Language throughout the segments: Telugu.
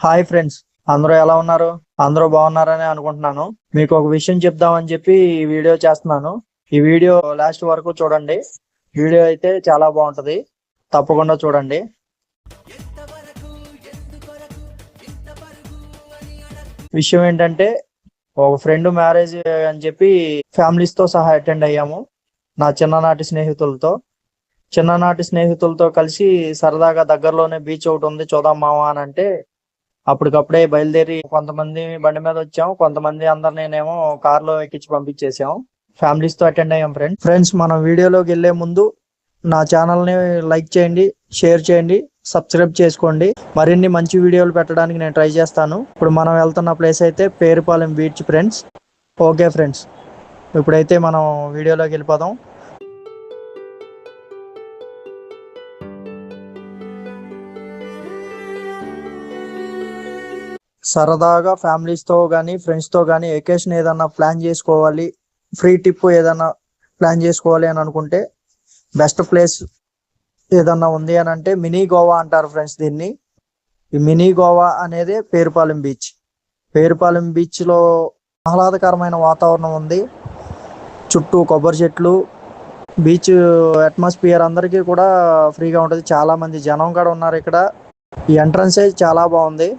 హాయ్ ఫ్రెండ్స్, అందరూ ఎలా ఉన్నారు? అందరూ బాగున్నారని అనుకుంటున్నాను. మీకు ఒక విషయం చెప్దామని చెప్పి ఈ వీడియో చేస్తున్నాను. ఈ వీడియో లాస్ట్ వరకు చూడండి. వీడియో అయితే చాలా బాగుంటది, తప్పకుండా చూడండి. విషయం ఏంటంటే, ఒక ఫ్రెండ్ మ్యారేజ్ అని చెప్పి ఫ్యామిలీస్ తో సహా అటెండ్ అయ్యాము. నా చిన్ననాటి స్నేహితులతో కలిసి సరదాగా దగ్గరలోనే బీచ్ ఒకటి ఉంది, చూద్దాం మావా అని అంటే అప్పటికప్పుడే బయలుదేరి కొంతమంది బండి మీద వచ్చాం, కొంతమంది అందరినేమో కార్ లో ఎక్కించి పంపించేసాం. ఫ్యామిలీస్ తో అటెండ్ అయ్యాం. ఫ్రెండ్స్, మనం వీడియోలోకి వెళ్లే ముందు నా ఛానల్ ని లైక్ చేయండి, షేర్ చేయండి, సబ్స్క్రైబ్ చేసుకోండి. మరిన్ని మంచి వీడియోలు పెట్టడానికి నేను ట్రై చేస్తాను. ఇప్పుడు మనం వెళ్తున్న ప్లేస్ అయితే Perupalem beach friends. Okay friends, ఇప్పుడైతే మనం వీడియోలోకి వెళ్ళిపోదాం. సరదాగా ఫ్యామిలీస్ తో గానీ ఫ్రెండ్స్ తో గానీ వెకేషన్ ఏదన్నా ప్లాన్ చేసుకోవాలి, ఫ్రీ ట్రిప్ ఏదన్నా ప్లాన్ చేసుకోవాలి అని అనుకుంటే బెస్ట్ ప్లేస్ ఏదన్నా ఉంది అని అంటే మినీ గోవా అంటారు ఫ్రెండ్స్ దీన్ని. ఈ మినీ గోవా అనేది పేరుపాలెం బీచ్. పేరుపాలెం బీచ్ లో ఆహ్లాదకరమైన వాతావరణం ఉంది. చుట్టూ కొబ్బరి చెట్లు, బీచ్ అట్మాస్ఫియర్ అందరికీ కూడా ఫ్రీగా ఉంటుంది. చాలా మంది జనం కూడా ఉన్నారు ఇక్కడ. ఈ ఎంట్రన్స్ చాలా బాగుంది.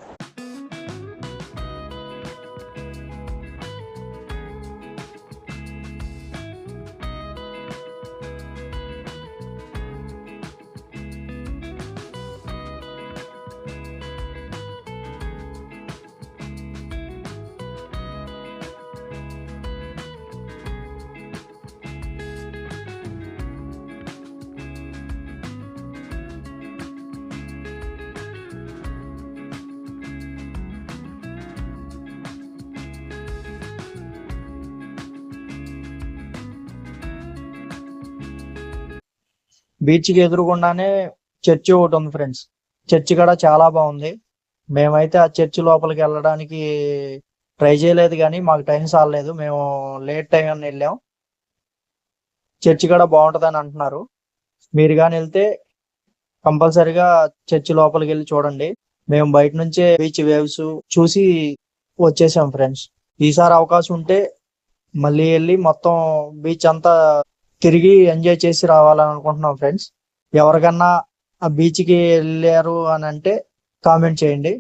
బీచ్ కి ఎదురుగుండానే చర్చి ఒకటి ఉంది ఫ్రెండ్స్. చర్చి కూడా చాలా బాగుంది. మేమైతే ఆ చర్చి లోపలికి వెళ్ళడానికి ట్రై చేయలేదు, కానీ మాకు టైం సాలలేదు, మేము లేట్ టైం అని వెళ్ళాం. చర్చి కూడా బాగుంటదని అంటున్నారు. మీరు కానీ వెళ్తే కంపల్సరిగా చర్చి లోపలికి వెళ్ళి చూడండి. మేము బయట నుంచే బీచ్ వేవ్స్ చూసి వచ్చేసాం ఫ్రెండ్స్. ఈసారి అవకాశం ఉంటే మళ్ళీ వెళ్ళి మొత్తం బీచ్ అంతా తిరిగి ఎంజాయ్ చేసి రావాలని అనుకుంటున్నాం ఫ్రెండ్స్. ఎవరికన్నా ఆ బీచ్ కి వెళ్ళారు అని అంటే కామెంట్ చేయండి.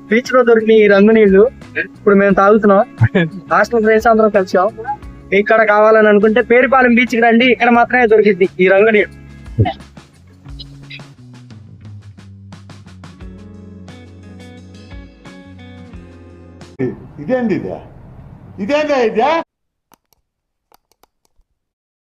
బీచ్ లో దొరికిన ఈ రంగు నీళ్లు ఇప్పుడు మేము తాగుతున్నాం. హాస్టల్ ఫ్రెండ్స్ అందరం కలిసాం. ఇక్కడ కావాలని అనుకుంటే పేరుపాలెం బీచ్ కి రండి, ఇక్కడ మాత్రమే దొరికింది ఈ రంగు నీళ్ళు. ఇదేంది ఇదే